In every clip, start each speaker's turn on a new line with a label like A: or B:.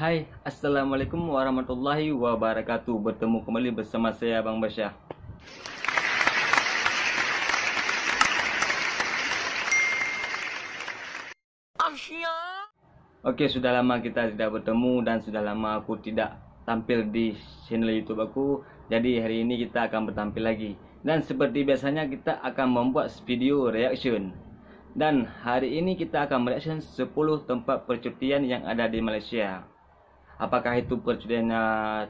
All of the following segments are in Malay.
A: Hai, Assalamualaikum warahmatullahi wabarakatuh. Bertemu kembali bersama saya Bang Basyah. Oke, sudah lama kita tidak bertemu dan sudah lama aku tidak tampil di channel YouTube aku. Jadi hari ini kita akan bertampil lagi. Dan seperti biasanya kita akan membuat video reaction. Dan hari ini kita akan mereaction 10 tempat percutian yang ada di Malaysia. Apakah itu percutiannya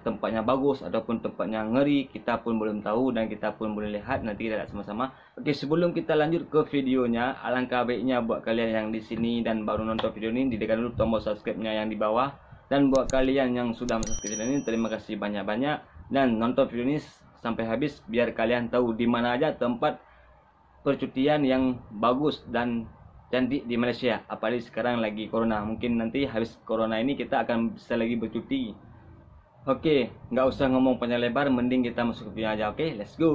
A: tempatnya bagus ataupun tempatnya ngeri, kita pun belum tahu dan kita pun boleh lihat, nanti kita lihat sama-sama. Oke, sebelum kita lanjut ke videonya, alangkah baiknya buat kalian yang di sini dan baru nonton video ini, ditekan dulu tombol subscribe-nya yang di bawah. Dan buat kalian yang sudah subscribe channel ini, terima kasih banyak-banyak dan nonton video ini sampai habis biar kalian tahu di mana aja tempat percutian yang bagus dan cantik di Malaysia. Apalagi sekarang lagi corona, mungkin nanti habis corona ini kita akan bisa lagi bercuti. Oke, nggak usah ngomong panjang lebar, mending kita masuk ke video aja. Oke, let's go.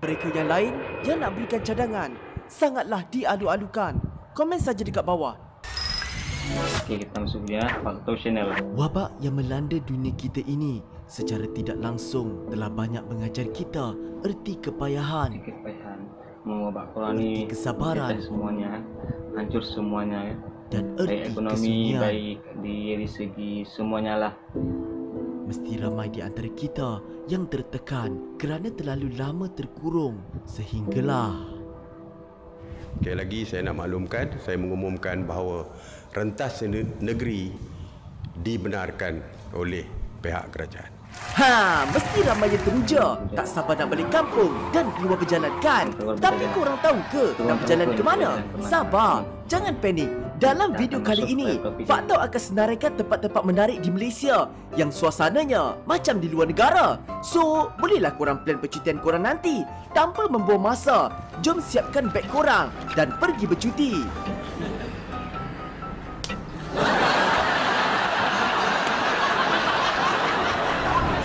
B: Mereka yang lain yang nak berikan cadangan sangatlah dialu-alukan. Komen saja dekat bawah.
A: Oke, kita masuk dia Faktor Channel.
B: Wabak yang melanda dunia kita ini secara tidak langsung telah banyak mengajar kita erti kepayahan,
A: Mewabak corona ni,
B: kesabaran,
A: semuanya hancur semuanya ya.
B: Dan
A: Baik
B: erti
A: ekonomi,
B: kesunyian.
A: baik dari segi semuanya lah.
B: Mesti ramai di antara kita yang tertekan kerana terlalu lama terkurung sehinggalah
C: Sekali lagi saya nak maklumkan, saya mengumumkan bahawa rentas negeri dibenarkan oleh pihak kerajaan.
B: mesti ramai yang teruja, tak sabar nak balik kampung dan keluar berjalan kan? Tapi korang tahu ke nak berjalan ke mana? Sabar, jangan panik. Dalam video kali ini, Faktor akan senaraikan tempat-tempat menarik di Malaysia yang suasananya macam di luar negara. So, bolehlah korang plan percutian korang nanti tanpa membuang masa. Jom siapkan beg korang dan pergi bercuti.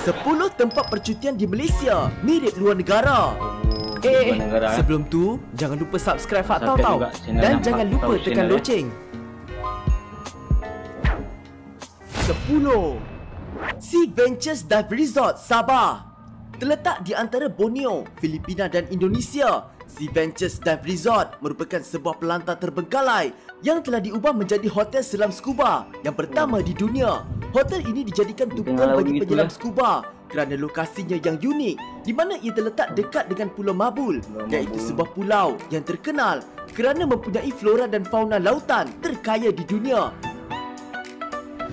B: Sepuluh tempat percutian di Malaysia mirip luar negara. Sebelum tu, jangan lupa subscribe Faktor
A: Subscribe
B: tau.
A: juga channel
B: Dan
A: yang
B: jangan
A: Faktor
B: lupa tekan
A: channel,
B: loceng. 10. Sea Ventures Dive Resort Sabah. Terletak di antara Borneo, Filipina dan Indonesia, Sea Ventures Dive Resort merupakan sebuah pelantar terbengkalai yang telah diubah menjadi hotel selam scuba yang pertama di dunia. Hotel ini dijadikan tumpuan bagi penyelam scuba kerana lokasinya yang unik di mana ia terletak dekat dengan Pulau Mabul, iaitu sebuah pulau yang terkenal kerana mempunyai flora dan fauna lautan terkaya di dunia.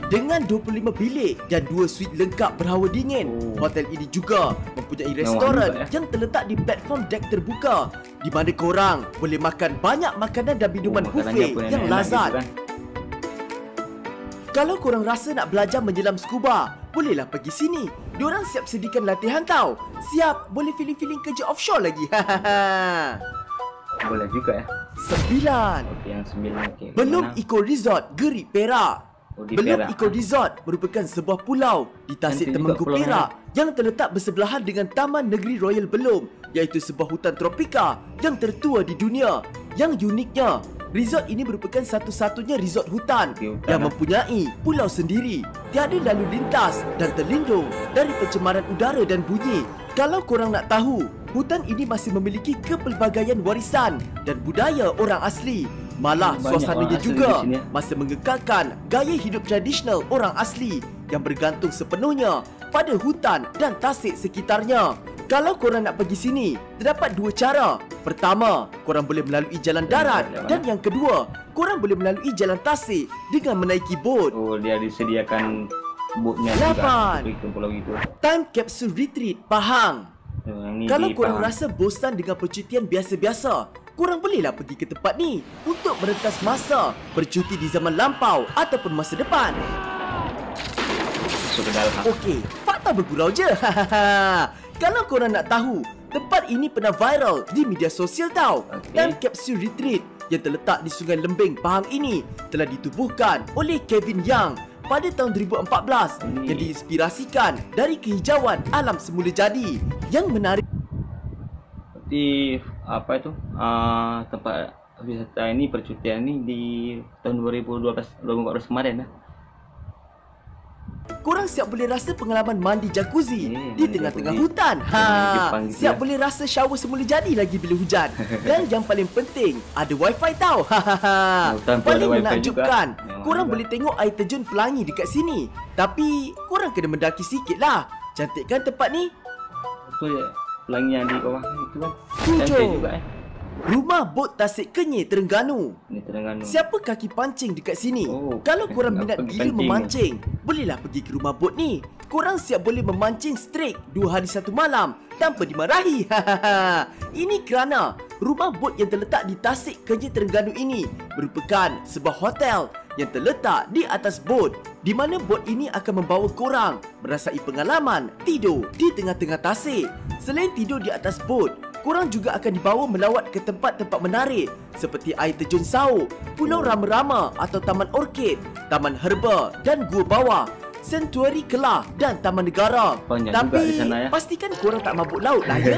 B: Dengan 25 bilik dan 2 suite lengkap berhawa dingin, hotel ini juga mempunyai restoran yang terletak di platform dek terbuka di mana korang boleh makan banyak makanan dan minuman buffet yang lazat. Kalau korang rasa nak belajar menyelam scuba, bolehlah pergi sini. Diorang siap sediakan latihan tau. Siap, boleh feeling-feeling kerja offshore lagi.
A: Boleh juga ya.
B: 9.
A: Oke, yang 9. Oke.
B: Belum
A: Mana?
B: Eco Resort Gerik Perak.
A: Di
B: Belum
A: Perak.
B: Eco Resort merupakan sebuah pulau di Tasik
A: Nanti juga
B: Temenggu
A: pulau
B: Perak yang terletak bersebelahan dengan Taman Negeri Royal Belum, iaitu sebuah hutan tropika yang tertua di dunia. Yang uniknya, resort ini merupakan satu-satunya resort hutan yang mempunyai pulau sendiri, tiada lalu lintas dan terlindung dari pencemaran udara dan bunyi. Kalau korang nak tahu, hutan ini masih memiliki kepelbagaian warisan dan budaya orang asli. Malah
A: Banyak
B: suasananya
A: orang asli
B: juga
A: di sini, ya.
B: masih mengekalkan gaya hidup tradisional orang asli yang bergantung sepenuhnya pada hutan dan tasik sekitarnya. Kalau korang nak pergi sini, terdapat 2 cara. Pertama, korang boleh melalui jalan darat, dan yang kedua, korang boleh melalui jalan tasik dengan menaiki bot.
A: Oh, dia disediakan boatnya
B: Lapan.
A: juga ke pulau itu.
B: Time Capsule Retreat Pahang.
A: Ini
B: Kalau
A: di
B: korang
A: Pahang.
B: rasa bosan dengan percutian biasa-biasa, korang bolehlah pergi ke tempat ni untuk merentas masa bercuti di zaman lampau ataupun masa depan.
A: Masuk ke dalam.
B: Okey, fakta bergurau je. Kalau korang nak tahu, tempat ini pernah viral di media sosial tau.
A: Okey.
B: Time Capsule Retreat yang terletak di Sungai Lembing, Pahang ini telah ditubuhkan oleh Kevin Young pada tahun 2014 yang diinspirasikan dari kehijauan alam semula jadi. Yang menarik,
A: Di apa itu? Tempat wisata ini, percutian ini di tahun 2014 kemarin lah.
B: korang siap boleh rasa pengalaman mandi jacuzzi di
A: mandi
B: tengah-tengah
A: jacuzzi.
B: hutan.
A: Jepang gitu
B: Siap
A: ya.
B: boleh rasa shower semula jadi lagi bila hujan. Dan yang paling penting, ada wifi tau.
A: Hutan pun
B: Paling
A: ada wifi
B: menakjubkan,
A: juga. Memang
B: korang
A: juga.
B: boleh tengok air terjun pelangi dekat sini. Tapi korang kena mendaki sikit lah. Cantik kan tempat ni?
A: Itu ya, pelangi yang di bawah itu kan.
B: Tujuh.
A: Cantik juga
B: Rumah Bot Tasik Kenyir, Terengganu.
A: Ini Terengganu.
B: Siapa kaki pancing dekat sini?
A: Oh,
B: Kalau korang minat
A: pergi
B: gila
A: pancing.
B: memancing, bolehlah pergi ke rumah bot ni. Korang siap boleh memancing straight 2 hari 1 malam tanpa dimarahi. Ini kerana rumah bot yang terletak di Tasik Kenyir, Terengganu ini merupakan sebuah hotel yang terletak di atas bot, di mana bot ini akan membawa korang merasai pengalaman tidur di tengah-tengah tasik. Selain tidur di atas bot, korang juga akan dibawa melawat ke tempat-tempat menarik seperti air terjun Sauk, Pulau Rama-Rama atau Taman Orkid, Taman Herba dan Gua Bawah, Sanctuary Kelah dan Taman Negara.
A: Banyak juga
B: Tapi
A: di sana ya.
B: pastikan korang tak mabuk laut lah ya.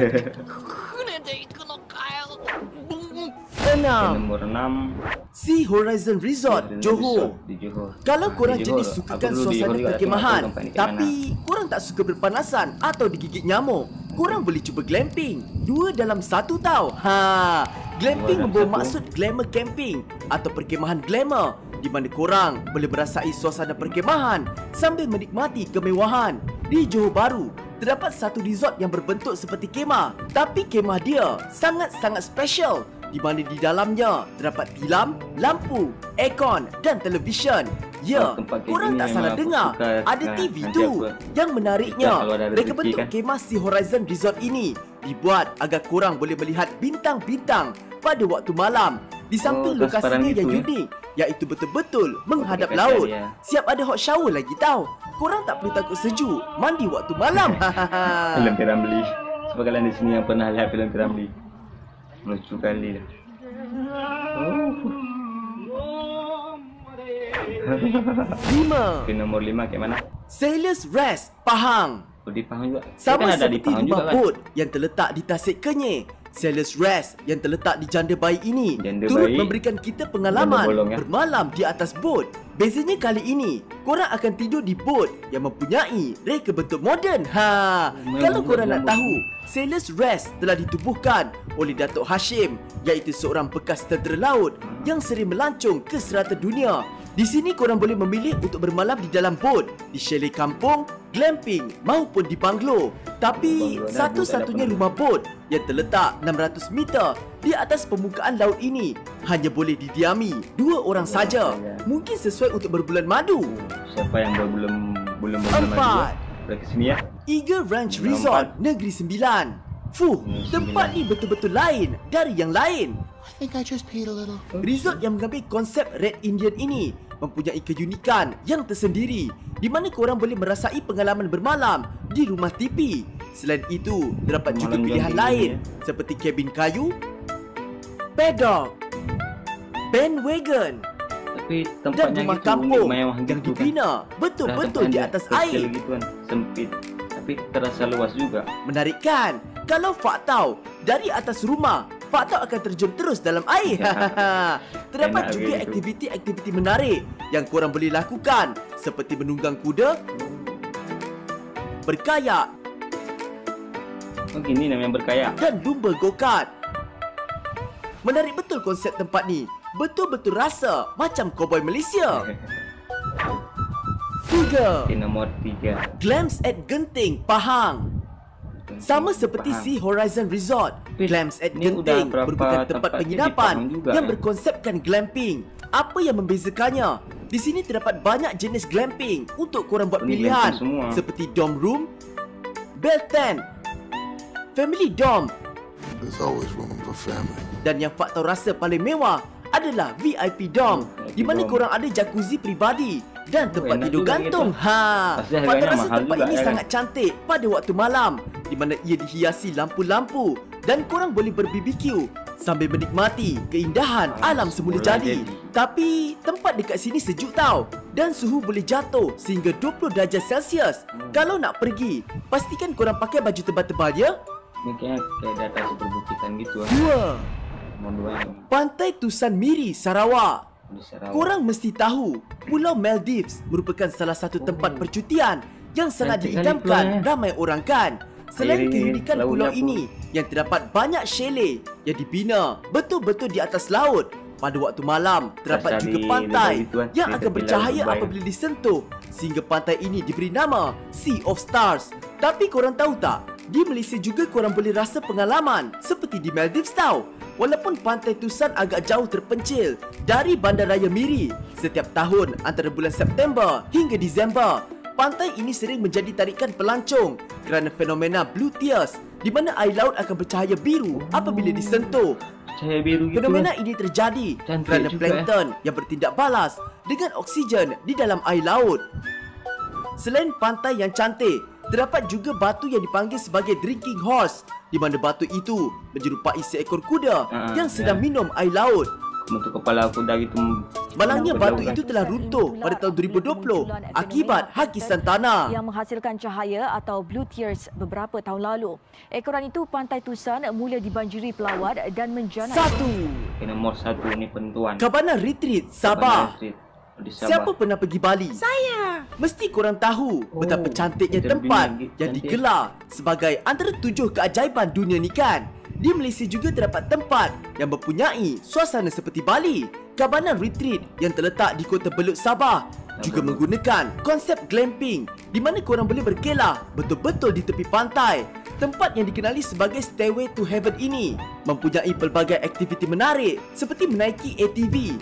B: 6.
A: Nomor 6
B: Sea Horizon Resort, Johor.
A: Di Johor.
B: Kalau korang
A: Di
B: jenis
A: Johor.
B: sukakan
A: Aku dulu di
B: suasana
A: Johor juga
B: perkemahan,
A: tengok tempat ni kat
B: tapi korang tak suka berpanasan atau digigit nyamuk, korang boleh cuba glamping. 2 dalam 1 tau. Glamping
A: Dua dalam
B: membawa
A: satu.
B: maksud glamour camping atau perkemahan glamour, di mana korang boleh merasai suasana perkemahan sambil menikmati kemewahan. Di Johor Bahru, terdapat satu resort yang berbentuk seperti kemah, tapi kemah dia sangat-sangat special, di mana di dalamnya terdapat tilam, lampu, aircon dan televisyen. Ya,
A: Oh, tempat kayak
B: korang
A: gini
B: tak
A: memang
B: salah
A: aku
B: dengar,
A: suka
B: ada
A: kan,
B: TV
A: nanti
B: tu.
A: apa.
B: Yang menariknya,
A: Kalau ada
B: reka
A: rezeki
B: bentuk
A: kan.
B: kemah Sea Horizon Resort ini dibuat agar korang boleh melihat bintang-bintang pada waktu malam. Di samping
A: transparan
B: lokasinya yang
A: gitu ya?
B: unik, iaitu betul-betul menghadap
A: pakai
B: laut.
A: kaca dia.
B: Siap ada hot shower lagi tau. Korang tak perlu takut sejuk mandi waktu malam.
A: Filem Piramli. Sebab kalian di sini yang pernah lihat filem Piramli, lucu kali dah.
B: Lima.
A: Oke, nomor 5 kayak mana?
B: Sailors Rest, Pahang.
A: Oh, di Pahang juga.
B: Sama
A: Kan ada di
B: seperti
A: Pahang
B: rumah
A: juga kan?
B: bot yang terletak di Tasik Kenyir, Sailors Rest yang terletak di Janda Bayi ini
A: Janda
B: turut
A: Bayi,
B: memberikan kita pengalaman
A: Janda Bolong, ya?
B: bermalam di atas bot. Bezanya kali ini, korang akan tidur di bot yang mempunyai reka bentuk moden. Kalau korang nak tahu, Sailors Rest telah ditubuhkan oleh Datuk Hashim, iaitu seorang bekas tentera laut yang sering melancong ke serata dunia. Di sini korang boleh memilih untuk bermalam di dalam bot, di chalet kampung, glamping maupun di banglo. Tapi
A: Banglo dah,
B: satu-satunya
A: bot tak ada
B: rumah bot yang terletak 600 meter di atas permukaan laut ini hanya boleh didiami 2 orang saja.
A: saja.
B: Mungkin sesuai untuk berbulan madu.
A: Siapa yang belum
B: Empat.
A: Boleh ke sini ya.
B: Eagle Ranch
A: Nombor
B: Resort, Negeri Sembilan. Fuh,
A: Negeri
B: tempat
A: Sembilan.
B: ni betul-betul lain dari yang lain.
D: I think I just peed a little.
B: Resort yang mengambil konsep Red Indian ini mempunyai keunikan yang tersendiri, di mana korang boleh merasai pengalaman bermalam di rumah tipi. Selain itu, terdapat juga
A: Malam
B: pilihan
A: yang
B: lain
A: tinggi,
B: seperti kabin kayu, paddock, bandwagon
A: Tapi
B: dan
A: tempatnya
B: rumah
A: gitu,
B: kampung
A: unik, mewah
B: yang
A: gitu kan.
B: dibina betul-betul di atas air.
A: Gitu kan, sempit tapi terasa luas juga.
B: Menarik kan? Kalau Fak tahu, dari atas rumah, Fak tahu akan terjun terus dalam air. Terdapat
A: Enak
B: juga
A: gitu.
B: aktiviti-aktiviti menarik yang korang boleh lakukan seperti menunggang kuda, berkayak
A: Oh, gini namanya berkayak.
B: dan lumba go-kart. Menarik betul konsep tempat ni. Betul-betul rasa macam koboi Malaysia. 3.
A: Oke, nomor 3.
B: Glams at Genting, Pahang. Sama seperti
A: Pahang.
B: Sea Horizon Resort,
A: Tapi
B: Glams at
A: ni udah
B: Genting
A: berapa
B: merupakan tempat
A: tempat ni di
B: penginapan
A: Pahang juga,
B: yang
A: ya?
B: berkonsepkan glamping. Apa yang membezakannya? Di sini terdapat banyak jenis glamping untuk korang buat
A: Ini
B: pilihan
A: glamping semua.
B: seperti dorm room, bell tent, family dorm,
D: There's always room for family.
B: dan yang faktor rasa paling mewah adalah VIP dorm, di mana
A: dorm.
B: korang ada jacuzzi peribadi dan tempat
A: enak
B: tidur
A: juga
B: gantung.
A: gitu.
B: Ha,
A: Pasti
B: faktor
A: harganya
B: rasa
A: mahal
B: tempat
A: juga,
B: ini
A: ya kan?
B: sangat cantik pada waktu malam, di mana ia dihiasi lampu-lampu dan korang boleh ber-BBQ sambil menikmati keindahan alam semula
A: semula
B: jadi.
A: jadi.
B: Tapi tempat dekat sini sejuk tau, dan suhu boleh jatuh sehingga 20 darjah Celsius. Kalau nak pergi, pastikan korang pakai baju tebal-tebal ya.
A: Mungkin kayak di atas perbukitan gitu lah.
B: 2.
A: Mau dua yang
B: Pantai Tusan Miri, Sarawak.
A: di Sarawak.
B: Korang mesti tahu, Pulau Maldives merupakan salah satu tempat percutian yang sangat
A: Cantik kali
B: diidamkan
A: pulau,
B: ramai orang kan. Selain
A: Air
B: keunikan
A: lautnya
B: pulau
A: pun.
B: ini yang terdapat banyak chalet yang dibina betul-betul di atas laut. Pada waktu malam, terdapat
A: Rasa
B: juga
A: di
B: pantai
A: Dubai itu kan,
B: yang
A: di
B: akan
A: tepi
B: bercahaya
A: laut Dubai.
B: apabila disentuh, sehingga pantai ini diberi nama Sea of Stars. Tapi korang tahu tak, di Malaysia juga korang boleh rasa pengalaman seperti di Maldives tau. Walaupun pantai Tusan agak jauh terpencil dari Bandaraya Miri, setiap tahun antara bulan September hingga Disember, pantai ini sering menjadi tarikan pelancong kerana fenomena blue tears, di mana air laut akan bercahaya biru apabila disentuh.
A: Cahaya biru gitu.
B: Fenomena
A: kan.
B: ini terjadi
A: Cantik
B: kerana
A: juga,
B: plankton yang bertindak balas dengan oksigen di dalam air laut. Selain pantai yang cantik, terdapat juga batu yang dipanggil sebagai drinking horse, di mana batu itu menyerupai seekor kuda yang sedang minum air laut.
A: Bentuk kepala kuda gitu.
B: Malangnya batu
A: Berlaut,
B: itu
A: kan.
B: telah runtuh pada tahun 2020 akibat hakisan tanah.
E: yang menghasilkan cahaya atau blue tears beberapa tahun lalu. Ekoran itu Pantai Tusan mula dibanjiri pelawat dan menjana.
B: 1.
A: Oke, nomor 1 ni penentuan.
B: Cabana Retreat, Sabah.
A: Street di Sabah.
B: Siapa pernah pergi Bali? Saya. Mesti korang tahu betapa cantiknya
A: terbina
B: tempat
A: gitu,
B: yang
A: cantik.
B: digelar sebagai antara 7 keajaiban dunia ni kan. Di Malaysia juga terdapat tempat yang mempunyai suasana seperti Bali. Cabana Retreat yang terletak di Kota Belud, Sabah juga menggunakan konsep glamping, di mana korang boleh berkelah betul-betul di tepi pantai. Tempat yang dikenali sebagai Stairway to Heaven ini mempunyai pelbagai aktiviti menarik seperti menaiki ATV,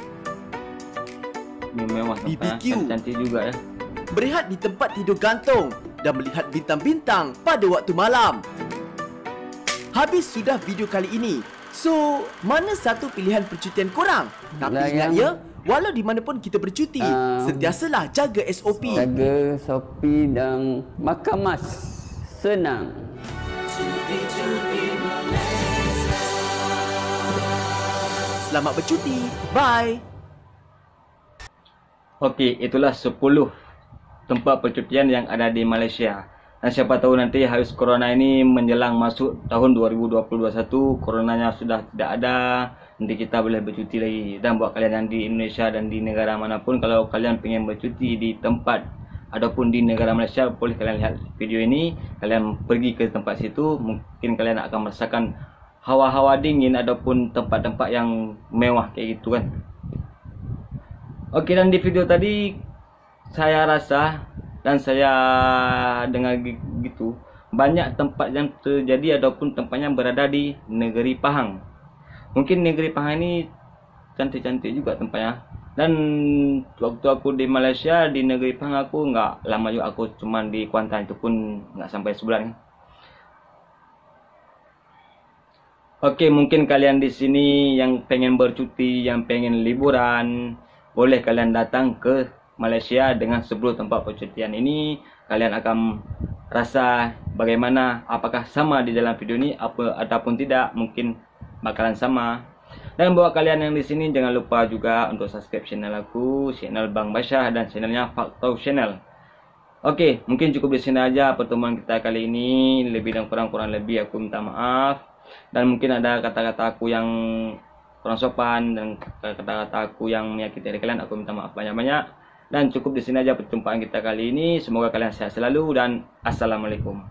A: Ini mewah
B: BBQ.
A: Cantik juga ya.
B: berehat di tempat tidur gantung dan melihat bintang-bintang pada waktu malam. Habis sudah video kali ini. So, mana satu pilihan percutian korang? Tapi ingat ya, walau di mana pun kita bercuti, sentiasalah jaga SOP.
F: Jaga sopi dan makan mas. Senang.
B: Selamat bercuti. Bye.
A: Okey, itulah 10 tempat percutian yang ada di Malaysia. Dan siapa tahu nanti virus corona ini menjelang masuk tahun 2021, coronanya sudah tidak ada, nanti kita boleh bercuti lagi. Dan buat kalian yang di Indonesia dan di negara manapun, kalau kalian pengen bercuti di tempat ataupun di negara Malaysia, boleh kalian lihat video ini, kalian pergi ke tempat situ, mungkin kalian akan merasakan hawa-hawa dingin ataupun tempat-tempat yang mewah kayak gitu kan. Okey, dan di video tadi saya rasa dan saya dengar gitu, banyak tempat yang terjadi ataupun tempat yang berada di negeri Pahang. Mungkin negeri Pahang ini cantik-cantik juga tempatnya. Dan waktu aku di Malaysia, di negeri Pahang, aku nggak lama juga, aku cuma di Kuantan, itu pun nggak sampai sebulan. Oke, mungkin kalian di sini yang pengen bercuti, yang pengen liburan, boleh kalian datang ke Malaysia dengan 10 tempat percutian ini. Kalian akan rasa bagaimana, apakah sama di dalam video ini ataupun tidak, mungkin bakalan sama. Dan buat kalian yang di sini, jangan lupa juga untuk subscribe channel aku, channel Bang Basyah dan channelnya Faktor Channel. Oke, mungkin cukup di sini aja pertemuan kita kali ini. Lebih dan kurang lebih aku minta maaf. Dan mungkin ada kata-kata aku yang kurang sopan dan kata-kata aku yang menyakiti hati kalian, aku minta maaf banyak-banyak. Dan cukup di sini aja perjumpaan kita kali ini. Semoga kalian sehat selalu dan assalamualaikum.